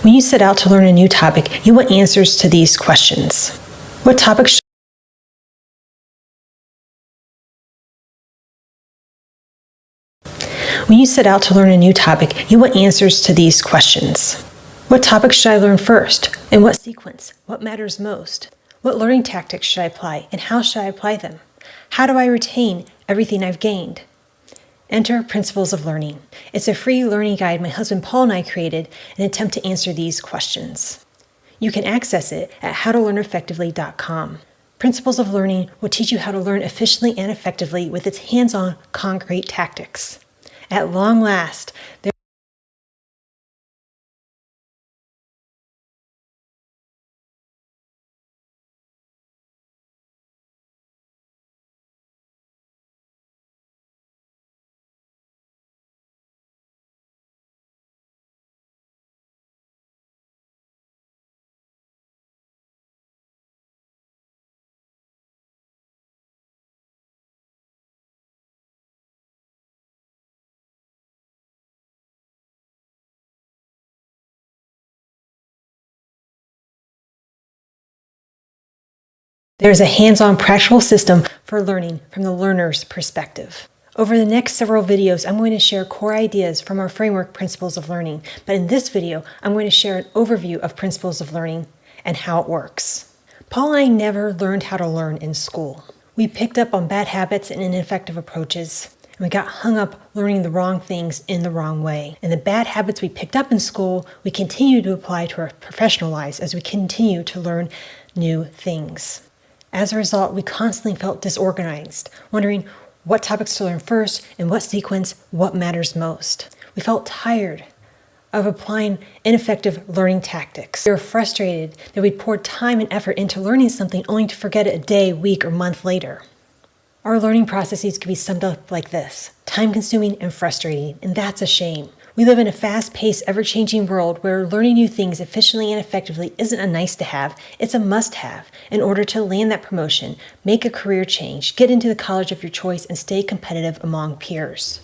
When you set out to learn a new topic, you want answers to these questions. What topic should When you set out to learn a new topic, you want answers to these questions. What topic should I learn first? In what sequence? What matters most? What learning tactics should I apply, and how should I apply them? How do I retain everything I've gained? Enter Principles of Learning. It's a free learning guide my husband Paul and I created in an attempt to answer these questions. You can access it at howtolearneffectively.com. Principles of Learning will teach you how to learn efficiently and effectively with its hands-on, concrete tactics. At long last, there's a hands-on practical system for learning from the learner's perspective. Over the next several videos, I'm going to share core ideas from our framework Principles of Learning. But in this video, I'm going to share an overview of Principles of Learning and how it works. Paul and I never learned how to learn in school. We picked up on bad habits and ineffective approaches, and we got hung up learning the wrong things in the wrong way. And the bad habits we picked up in school, we continue to apply to our professional lives as we continue to learn new things. As a result, we constantly felt disorganized, wondering what topics to learn first, in what sequence, what matters most. We felt tired of applying ineffective learning tactics. We were frustrated that we'd poured time and effort into learning something only to forget it a day, week, or month later. Our learning processes could be summed up like this: time-consuming and frustrating, and that's a shame. We live in a fast-paced, ever-changing world where learning new things efficiently and effectively isn't a nice-to-have, it's a must-have in order to land that promotion, make a career change, get into the college of your choice, and stay competitive among peers.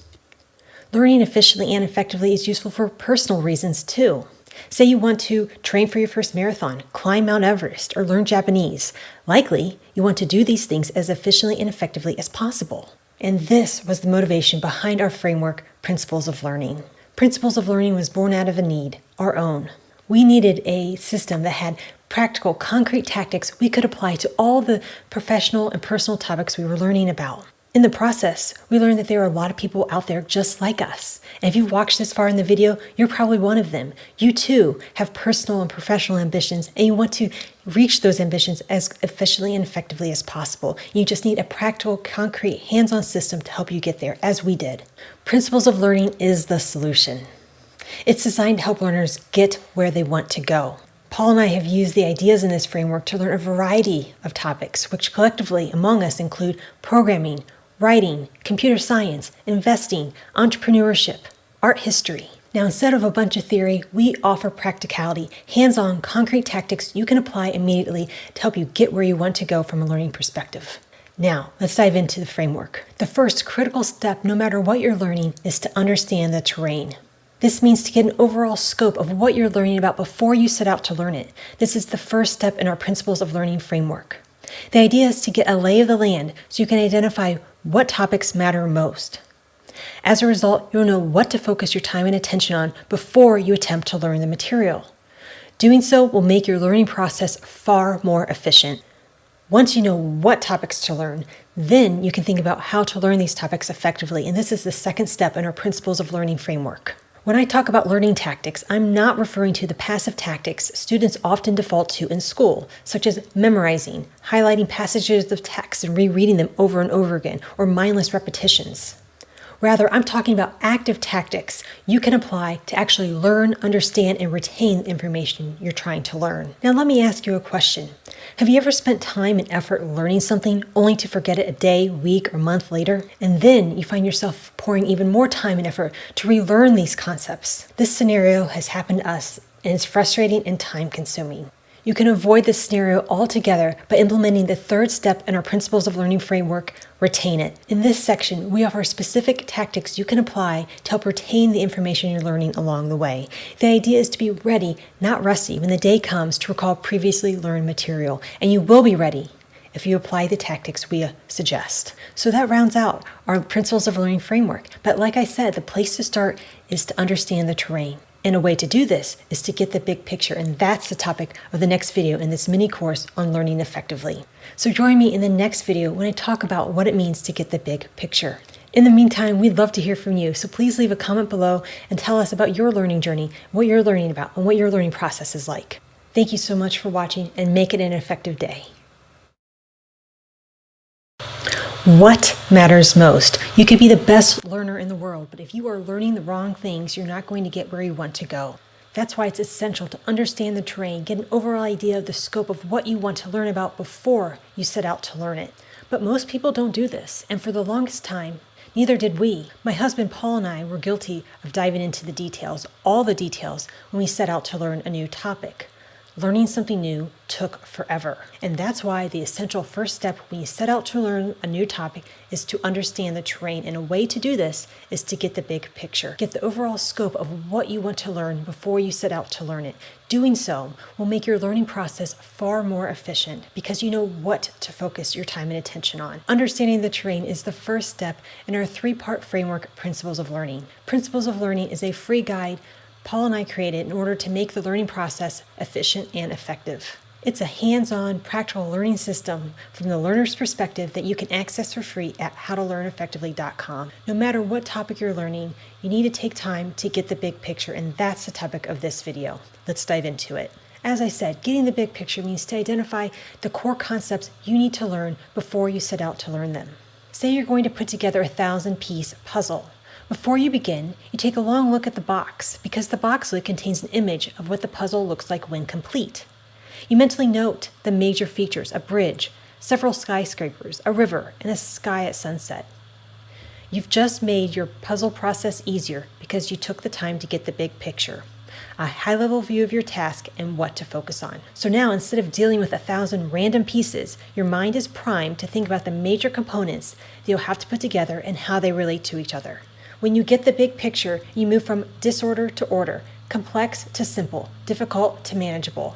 Learning efficiently and effectively is useful for personal reasons too. Say you want to train for your first marathon, climb Mount Everest, or learn Japanese. Likely, you want to do these things as efficiently and effectively as possible. And this was the motivation behind our framework, Principles of Learning. Principles of Learning was born out of a need, our own. We needed a system that had practical, concrete tactics we could apply to all the professional and personal topics we were learning about. In the process, we learned that there are a lot of people out there just like us. And if you've watched this far in the video, you're probably one of them. You too have personal and professional ambitions, and you want to reach those ambitions as efficiently and effectively as possible. You just need a practical, concrete, hands-on system to help you get there, as we did. Principles of Learning is the solution. It's designed to help learners get where they want to go. Paul and I have used the ideas in this framework to learn a variety of topics, which collectively among us include programming, writing, computer science, investing, entrepreneurship, art history. Now, instead of a bunch of theory, we offer practicality, hands-on, concrete tactics you can apply immediately to help you get where you want to go from a learning perspective. Now, let's dive into the framework. The first critical step, no matter what you're learning, is to understand the terrain. This means to get an overall scope of what you're learning about before you set out to learn it. This is the first step in our Principles of Learning framework. The idea is to get a lay of the land so you can identify what topics matter most. As a result, you'll know what to focus your time and attention on before you attempt to learn the material. Doing so will make your learning process far more efficient. Once you know what topics to learn, then you can think about how to learn these topics effectively, and this is the second step in our Principles of Learning framework. When I talk about learning tactics, I'm not referring to the passive tactics students often default to in school, such as memorizing, highlighting passages of text and rereading them over and over again, or mindless repetitions. Rather, I'm talking about active tactics you can apply to actually learn, understand, and retain the information you're trying to learn. Now, let me ask you a question. Have you ever spent time and effort learning something only to forget it a day, week, or month later? And then you find yourself pouring even more time and effort to relearn these concepts. This scenario has happened to us, and it's frustrating and time-consuming. You can avoid this scenario altogether by implementing the third step in our Principles of Learning framework, retain it. In this section, we offer specific tactics you can apply to help retain the information you're learning along the way. The idea is to be ready, not rusty, when the day comes to recall previously learned material, and you will be ready if you apply the tactics we suggest. So that rounds out our Principles of Learning framework. But like I said, the place to start is to understand the terrain. And a way to do this is to get the big picture, and that's the topic of the next video in this mini course on learning effectively. So join me in the next video when I talk about what it means to get the big picture. In the meantime, we'd love to hear from you, so please leave a comment below and tell us about your learning journey, what you're learning about, and what your learning process is like. Thank you so much for watching, and make it an effective day. What matters most? You could be the best learner in the world, but if you are learning the wrong things, you're not going to get where you want to go. That's why it's essential to understand the terrain, get an overall idea of the scope of what you want to learn about before you set out to learn it. But most people don't do this, and for the longest time, neither did we. My husband Paul and I were guilty of diving into the details, all the details, when we set out to learn a new topic. Learning something new took forever. And that's why the essential first step when you set out to learn a new topic is to understand the terrain. And a way to do this is to get the big picture. Get the overall scope of what you want to learn before you set out to learn it. Doing so will make your learning process far more efficient because you know what to focus your time and attention on. Understanding the terrain is the first step in our three-part framework, Principles of Learning. Principles of Learning is a free guide Paul and I created in order to make the learning process efficient and effective. It's a hands-on, practical learning system from the learner's perspective that you can access for free at howtolearneffectively.com. No matter what topic you're learning, you need to take time to get the big picture, and that's the topic of this video. Let's dive into it. As I said, getting the big picture means to identify the core concepts you need to learn before you set out to learn them. Say you're going to put together a 1,000-piece puzzle. Before you begin, you take a long look at the box because the box lid contains an image of what the puzzle looks like when complete. You mentally note the major features: a bridge, several skyscrapers, a river, and a sky at sunset. You've just made your puzzle process easier because you took the time to get the big picture, a high-level view of your task and what to focus on. So now, instead of dealing with 1,000 random pieces, your mind is primed to think about the major components that you'll have to put together and how they relate to each other. When you get the big picture, you move from disorder to order, complex to simple, difficult to manageable.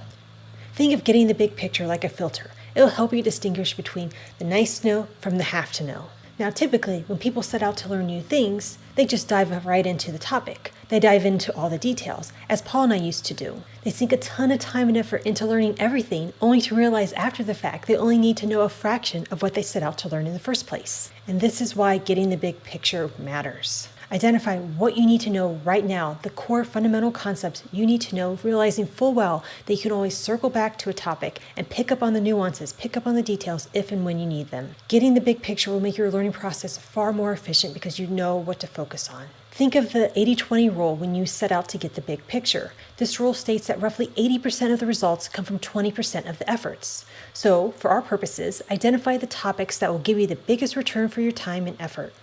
Think of getting the big picture like a filter. It'll help you distinguish between the nice to know from the have to know. Now, typically, when people set out to learn new things, they just dive right into the topic. They dive into all the details, as Paul and I used to do. They sink a ton of time and effort into learning everything, only to realize after the fact they only need to know a fraction of what they set out to learn in the first place. And this is why getting the big picture matters. Identify what you need to know right now, the core fundamental concepts you need to know, realizing full well that you can always circle back to a topic and pick up on the nuances, pick up on the details if and when you need them. Getting the big picture will make your learning process far more efficient because you know what to focus on. Think of the 80-20 rule when you set out to get the big picture. This rule states that roughly 80% of the results come from 20% of the efforts. So, for our purposes, identify the topics that will give you the biggest return for your time and effort.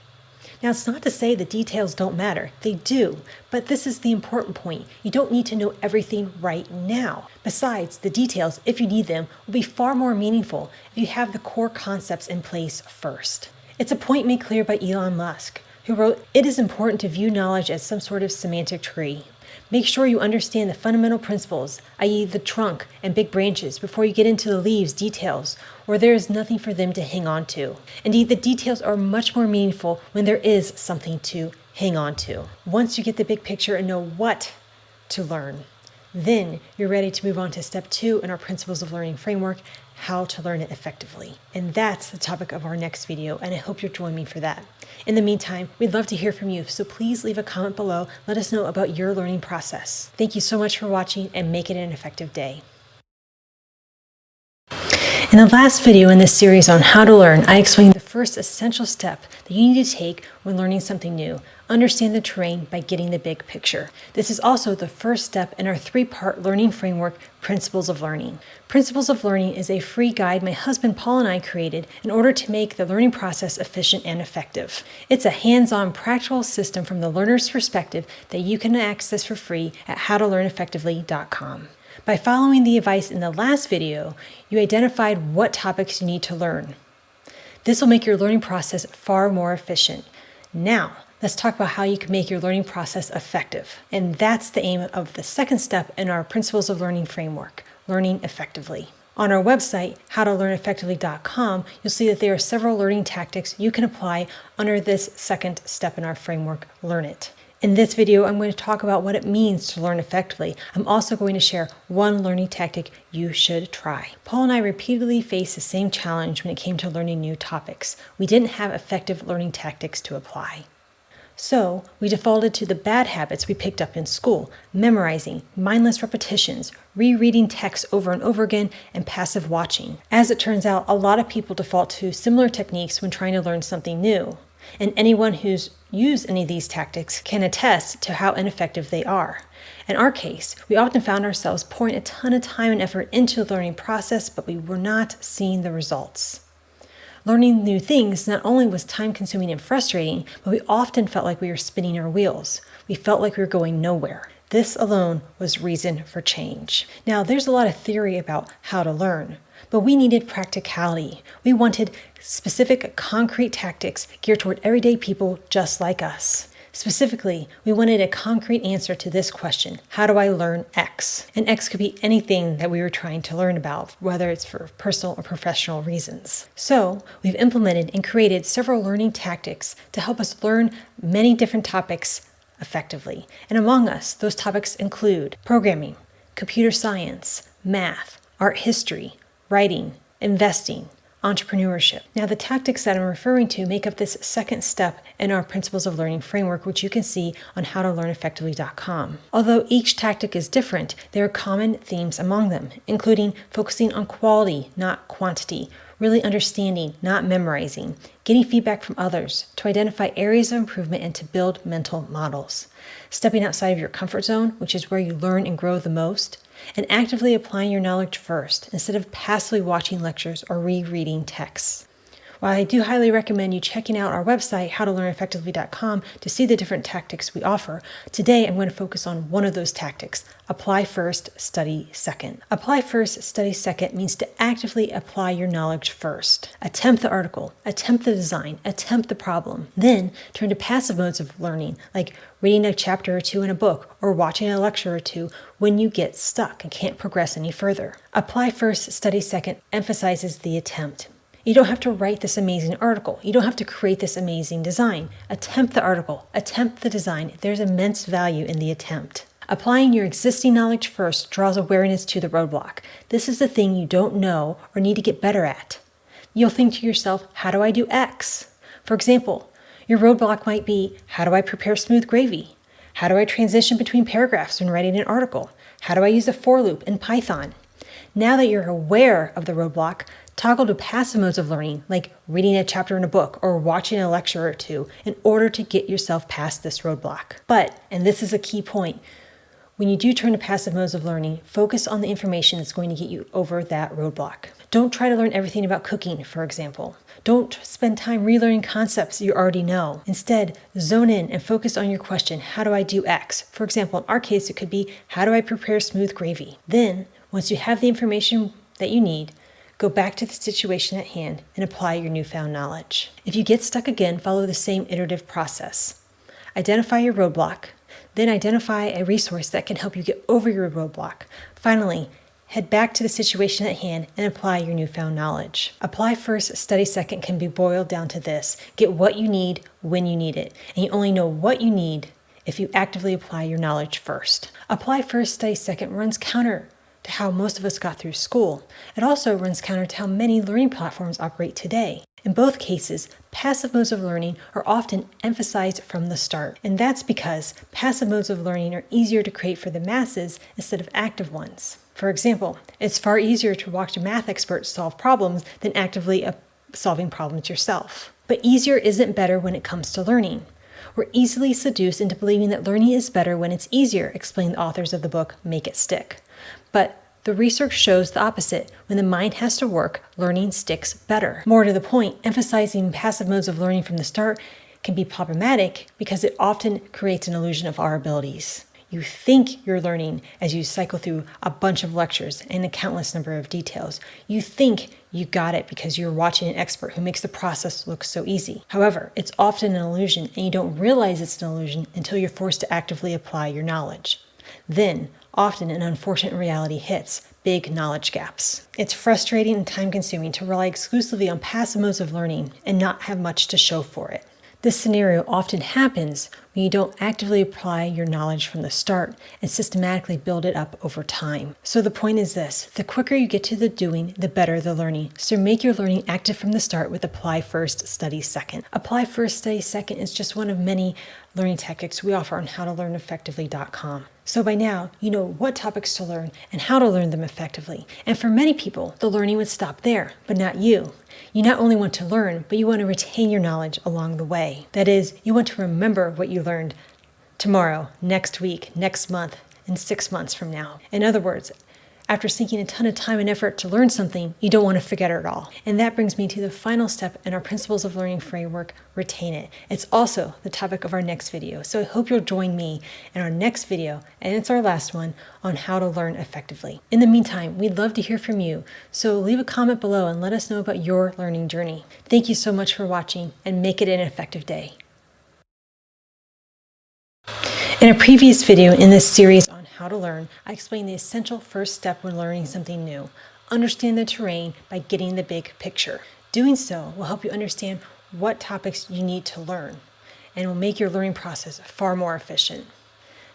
Now, it's not to say the details don't matter. They do, but this is the important point. You don't need to know everything right now. Besides, the details, if you need them, will be far more meaningful if you have the core concepts in place first. It's a point made clear by Elon Musk, who wrote, "It is important to view knowledge as some sort of semantic tree. Make sure you understand the fundamental principles, i.e. the trunk and big branches, before you get into the leaves details, or there is nothing for them to hang on to. Indeed, the details are much more meaningful when there is something to hang on to. Once you get the big picture and know what to learn, then you're ready to move on to step 2 in our Principles of Learning framework, how to learn it effectively. And that's the topic of our next video, and I hope you'll join me for that. In the meantime, we'd love to hear from you, so please leave a comment below. Let us know about your learning process. Thank you so much for watching, and make it an effective day. In the last video in this series on how to learn, I explained the first essential step that you need to take when learning something new. Understand the terrain by getting the big picture. This is also the first step in our 3-part learning framework, Principles of Learning. Principles of Learning is a free guide my husband Paul and I created in order to make the learning process efficient and effective. It's a hands-on, practical system from the learner's perspective that you can access for free at howtolearneffectively.com. By following the advice in the last video, you identified what topics you need to learn. This will make your learning process far more efficient. Now, let's talk about how you can make your learning process effective. And that's the aim of the second step in our Principles of Learning framework, learning effectively. On our website, howtolearneffectively.com, you'll see that there are several learning tactics you can apply under this second step in our framework, Learn It. In this video, I'm going to talk about what it means to learn effectively. I'm also going to share one learning tactic you should try. Paul and I repeatedly faced the same challenge when it came to learning new topics. We didn't have effective learning tactics to apply. So we defaulted to the bad habits we picked up in school: memorizing, mindless repetitions, rereading texts over and over again, and passive watching. As it turns out, a lot of people default to similar techniques when trying to learn something new. And anyone who's used any of these tactics can attest to how ineffective they are. In our case, we often found ourselves pouring a ton of time and effort into the learning process, but we were not seeing the results. Learning new things not only was time-consuming and frustrating, but we often felt like we were spinning our wheels. We felt like we were going nowhere. This alone was reason for change. Now, there's a lot of theory about how to learn, but we needed practicality. We wanted specific, concrete tactics geared toward everyday people just like us. Specifically, we wanted a concrete answer to this question: how do I learn X? And X could be anything that we were trying to learn about, whether it's for personal or professional reasons. So we've implemented and created several learning tactics to help us learn many different topics effectively. And among us, those topics include programming, computer science, math, art history, writing, investing, entrepreneurship. Now, the tactics that I'm referring to make up this second step in our Principles of Learning framework, which you can see on howtolearneffectively.com. Although each tactic is different, there are common themes among them, including focusing on quality, not quantity, really understanding, not memorizing, getting feedback from others to identify areas of improvement and to build mental models, stepping outside of your comfort zone, which is where you learn and grow the most, and actively applying your knowledge first instead of passively watching lectures or rereading texts. While I do highly recommend you checking out our website, howtolearneffectively.com, to see the different tactics we offer, today I'm going to focus on one of those tactics: apply first, study second. Apply first, study second means to actively apply your knowledge first. Attempt the article, attempt the design, attempt the problem. Then turn to passive modes of learning, like reading a chapter or two in a book or watching a lecture or two when you get stuck and can't progress any further. Apply first, study second emphasizes the attempt. You don't have to write this amazing article. You don't have to create this amazing design. Attempt the article, attempt the design. There's immense value in the attempt. Applying your existing knowledge first draws awareness to the roadblock. This is the thing you don't know or need to get better at. You'll think to yourself, how do I do X? For example, your roadblock might be, how do I prepare smooth gravy? How do I transition between paragraphs when writing an article? How do I use a for loop in Python? Now that you're aware of the roadblock, toggle to passive modes of learning, like reading a chapter in a book or watching a lecture or two, in order to get yourself past this roadblock. But, and this is a key point, when you do turn to passive modes of learning, focus on the information that's going to get you over that roadblock. Don't try to learn everything about cooking, for example. Don't spend time relearning concepts you already know. Instead, zone in and focus on your question: how do I do X? For example, in our case, it could be, how do I prepare smooth gravy? Then, once you have the information that you need, go back to the situation at hand and apply your newfound knowledge. If you get stuck again, follow the same iterative process. Identify your roadblock, then identify a resource that can help you get over your roadblock. Finally, head back to the situation at hand and apply your newfound knowledge. Apply first, study second can be boiled down to this: get what you need when you need it. And you only know what you need if you actively apply your knowledge first. Apply first, study second runs counter to how most of us got through school. It also runs counter to how many learning platforms operate today. In both cases, passive modes of learning are often emphasized from the start. And that's because passive modes of learning are easier to create for the masses instead of active ones. For example, it's far easier to watch a math expert solve problems than actively solving problems yourself. But easier isn't better when it comes to learning. We're easily seduced into believing that learning is better when it's easier, explain the authors of the book Make It Stick. But the research shows the opposite. When the mind has to work, learning sticks better. More to the point, emphasizing passive modes of learning from the start can be problematic because it often creates an illusion of our abilities. You think you're learning as you cycle through a bunch of lectures and a countless number of details. You think you got it because you're watching an expert who makes the process look so easy. However, it's often an illusion, and you don't realize it's an illusion until you're forced to actively apply your knowledge. Then, often an unfortunate reality hits: big knowledge gaps. It's frustrating and time-consuming to rely exclusively on passive modes of learning and not have much to show for it. This scenario often happens when you don't actively apply your knowledge from the start and systematically build it up over time. So the point is this: the quicker you get to the doing, the better the learning. So make your learning active from the start with Apply First, Study Second. Apply First, Study Second is just one of many learning tactics we offer on howtolearneffectively.com. So by now, you know what topics to learn and how to learn them effectively. And for many people, the learning would stop there, but not you. You not only want to learn, but you want to retain your knowledge along the way. That is, you want to remember what you learned tomorrow, next week, next month, and 6 months from now. In other words, after sinking a ton of time and effort to learn something, you don't want to forget it all. And that brings me to the final step in our Principles of Learning framework: retain it. It's also the topic of our next video. So I hope you'll join me in our next video, and it's our last one, on how to learn effectively. In the meantime, we'd love to hear from you. So leave a comment below and let us know about your learning journey. Thank you so much for watching, and make it an effective day. In a previous video in this series on how to learn, I explained the essential first step when learning something new: understand the terrain by getting the big picture. Doing so will help you understand what topics you need to learn, and will make your learning process far more efficient.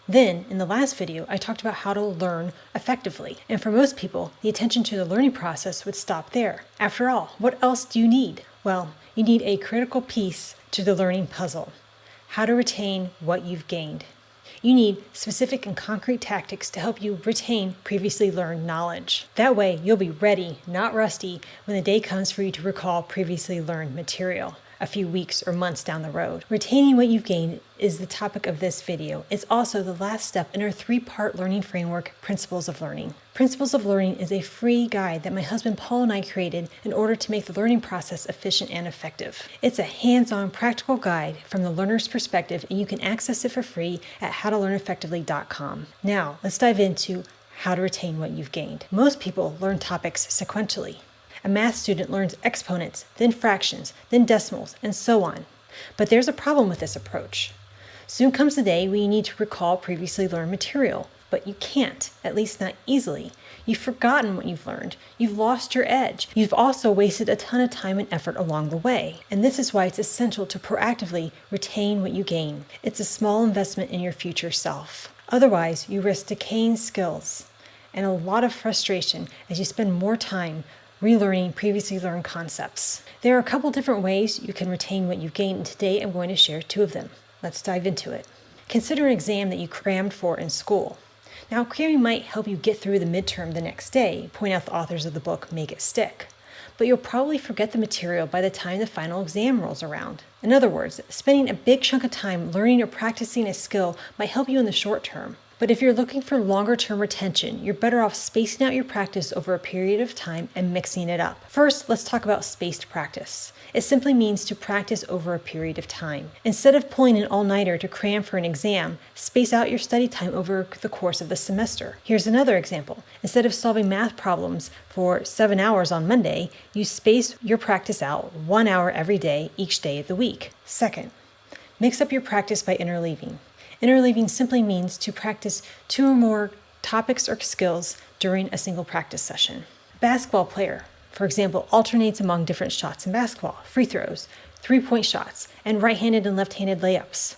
Then, in the last video, I talked about how to learn effectively. And for most people, the attention to the learning process would stop there. After all, what else do you need? Well, you need a critical piece to the learning puzzle: how to retain what you've gained. You need specific and concrete tactics to help you retain previously learned knowledge. That way, you'll be ready, not rusty, when the day comes for you to recall previously learned material a few weeks or months down the road. Retaining what you've gained is the topic of this video. It's also the last step in our 3-part learning framework, Principles of Learning. Principles of Learning is a free guide that my husband Paul and I created in order to make the learning process efficient and effective. It's a hands-on, practical guide from the learner's perspective, and you can access it for free at howtolearneffectively.com. Now, let's dive into how to retain what you've gained. Most people learn topics sequentially. A math student learns exponents, then fractions, then decimals, and so on. But there's a problem with this approach. Soon comes the day when you need to recall previously learned material, but you can't, at least not easily. You've forgotten what you've learned. You've lost your edge. You've also wasted a ton of time and effort along the way. And this is why it's essential to proactively retain what you gain. It's a small investment in your future self. Otherwise, you risk decaying skills and a lot of frustration as you spend more time relearning previously learned concepts. There are a couple different ways you can retain what you've gained, and today I'm going to share 2 of them. Let's dive into it. Consider an exam that you crammed for in school. Now, cramming might help you get through the midterm the next day, point out the authors of the book Make It Stick. But you'll probably forget the material by the time the final exam rolls around. In other words, spending a big chunk of time learning or practicing a skill might help you in the short term. But if you're looking for longer-term retention, you're better off spacing out your practice over a period of time and mixing it up. First, let's talk about spaced practice. It simply means to practice over a period of time. Instead of pulling an all-nighter to cram for an exam, space out your study time over the course of the semester. Here's another example. Instead of solving math problems for 7 hours on Monday, you space your practice out 1 hour every day, each day of the week. Second, mix up your practice by interleaving. Interleaving simply means to practice 2 or more topics or skills during a single practice session. A basketball player, for example, alternates among different shots in basketball: free throws, 3-point shots, and right-handed and left-handed layups.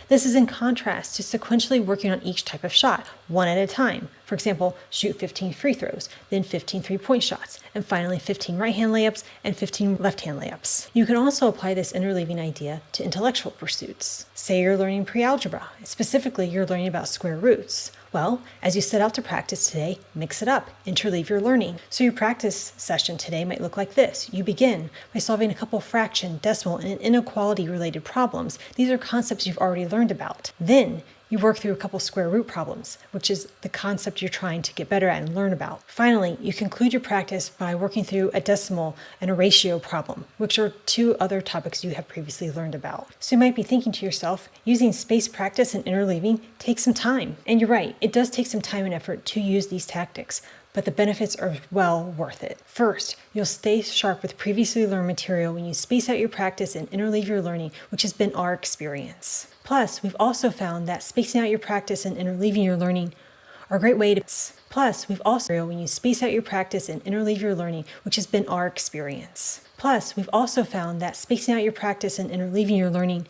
This is in contrast to sequentially working on each type of shot, one at a time. For example, shoot 15 free throws, then 15 3-point shots, and finally 15 right-hand layups and 15 left-hand layups. You can also apply this interleaving idea to intellectual pursuits. Say you're learning pre-algebra. Specifically, you're learning about square roots. Well, as you set out to practice today, mix it up, interleave your learning. So your practice session today might look like this. You begin by solving a couple fraction, decimal, and inequality related problems. These are concepts you've already learned about. Then You work through a couple square root problems, which is the concept you're trying to get better at and learn about. Finally, you conclude your practice by working through a decimal and a ratio problem, which are two other topics you have previously learned about. So you might be thinking to yourself, using spaced practice and interleaving takes some time. And you're right, it does take some time and effort to use these tactics, but the benefits are well worth it. First, you'll stay sharp with previously learned material when you space out your practice and interleave your learning, which has been our experience. Plus, we've also found that spacing out your practice and interleaving your learning are a great way to when you space out your practice and interleave your learning, which has been our experience. Plus, we've also found that spacing out your practice and interleaving your learning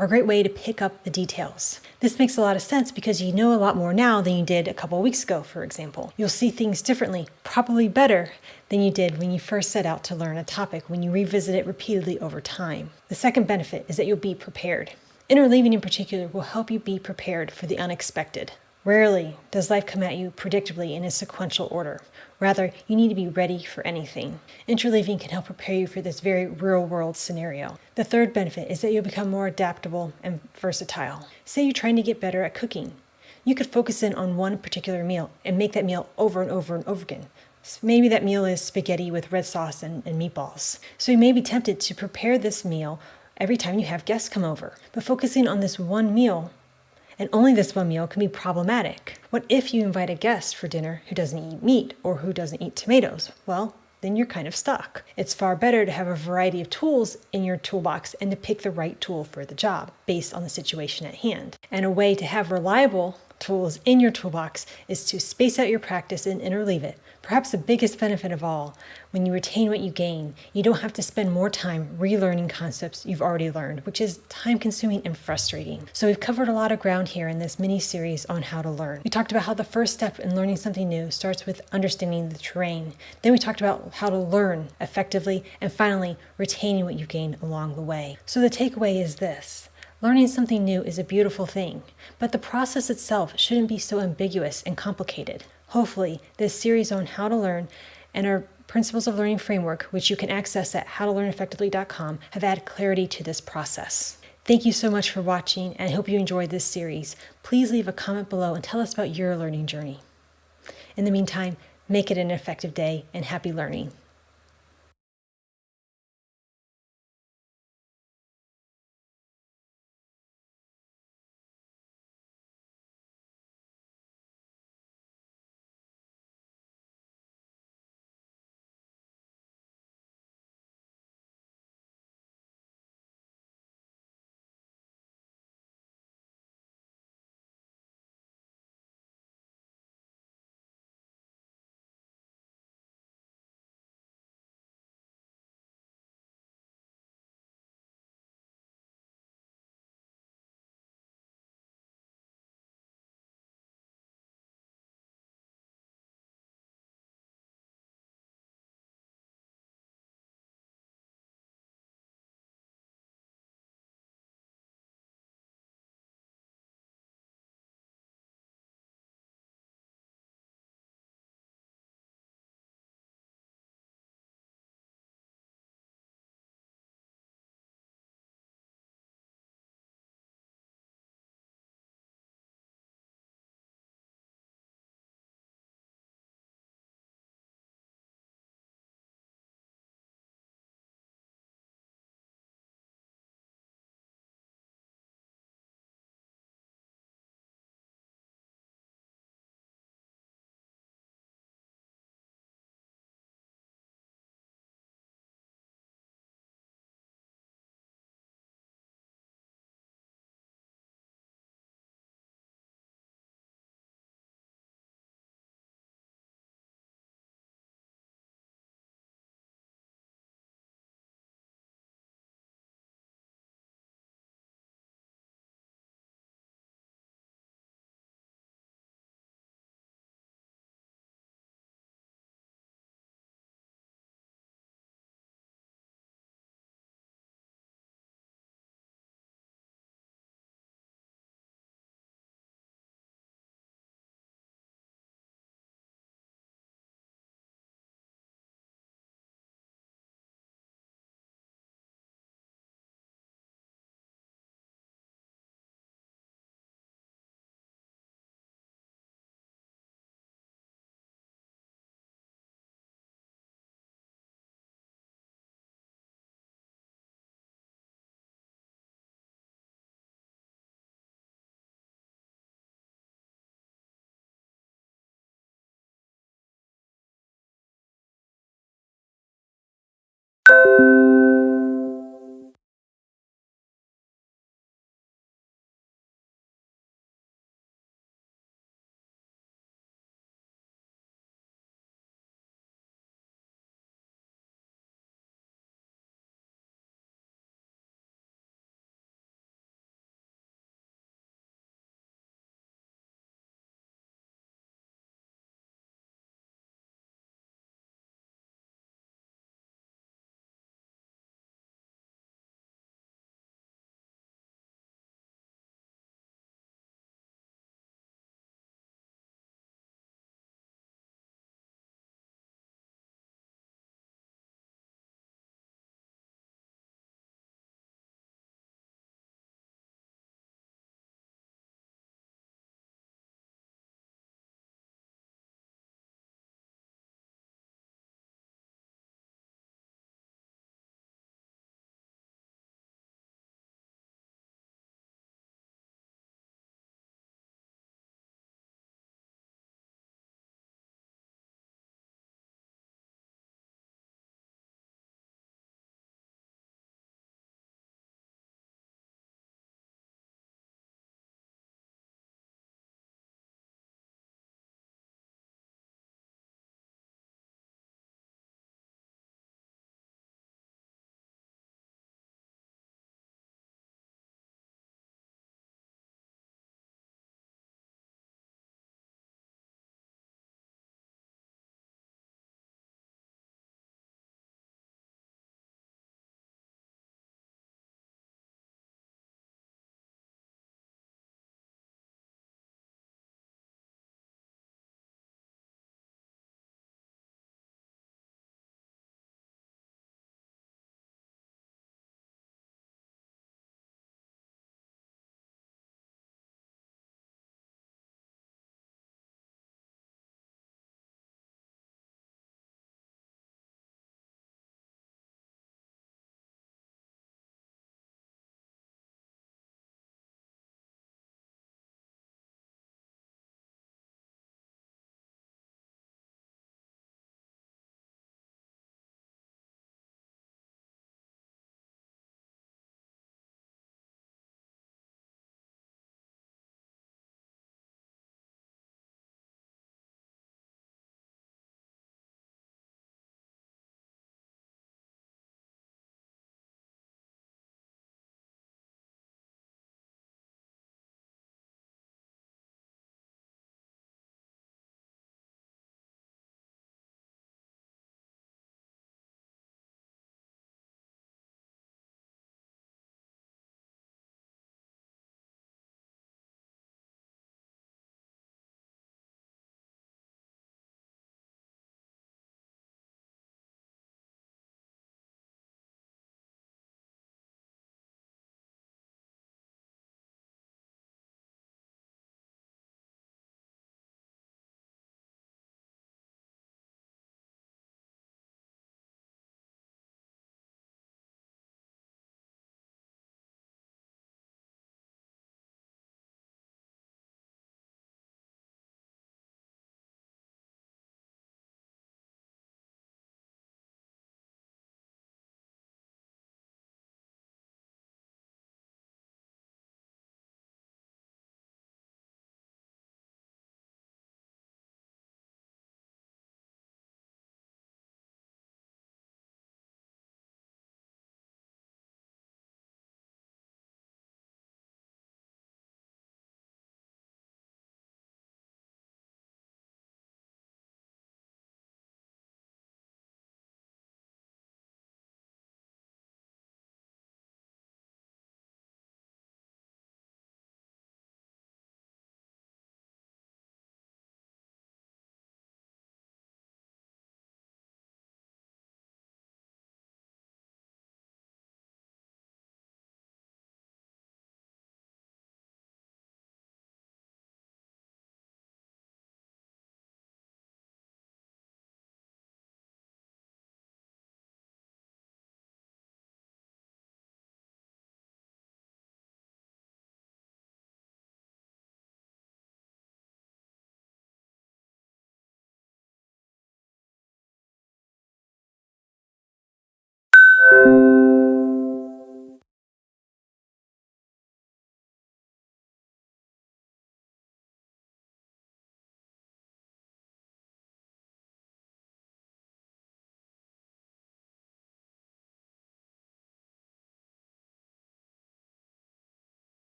are a great way to pick up the details. This makes a lot of sense because you know a lot more now than you did a couple of weeks ago, for example. You'll see things differently, probably better than you did when you first set out to learn a topic, when you revisit it repeatedly over time. The second benefit is that you'll be prepared. Interleaving in particular will help you be prepared for the unexpected. Rarely does life come at you predictably in a sequential order. Rather, you need to be ready for anything. Interleaving can help prepare you for this very real-world scenario. The third benefit is that you'll become more adaptable and versatile. Say you're trying to get better at cooking. You could focus in on one particular meal and make that meal over and over and over again. Maybe that meal is spaghetti with red sauce and meatballs. So you may be tempted to prepare this meal every time you have guests come over. But focusing on this one meal, and only this one meal, can be problematic. What if you invite a guest for dinner who doesn't eat meat or who doesn't eat tomatoes? Well, then you're kind of stuck. It's far better to have a variety of tools in your toolbox and to pick the right tool for the job based on the situation at hand. And a way to have reliable tools in your toolbox is to space out your practice and interleave it. Perhaps the biggest benefit of all, when you retain what you gain, you don't have to spend more time relearning concepts you've already learned, which is time-consuming and frustrating. So we've covered a lot of ground here in this mini-series on how to learn. We talked about how the first step in learning something new starts with understanding the terrain. Then we talked about how to learn effectively, and finally, retaining what you gained along the way. So the takeaway is this. Learning something new is a beautiful thing, but the process itself shouldn't be so ambiguous and complicated. Hopefully, this series on how to learn and our Principles of Learning framework, which you can access at howtolearneffectively.com, have added clarity to this process. Thank you so much for watching, and I hope you enjoyed this series. Please leave a comment below and tell us about your learning journey. In the meantime, make it an effective day and happy learning.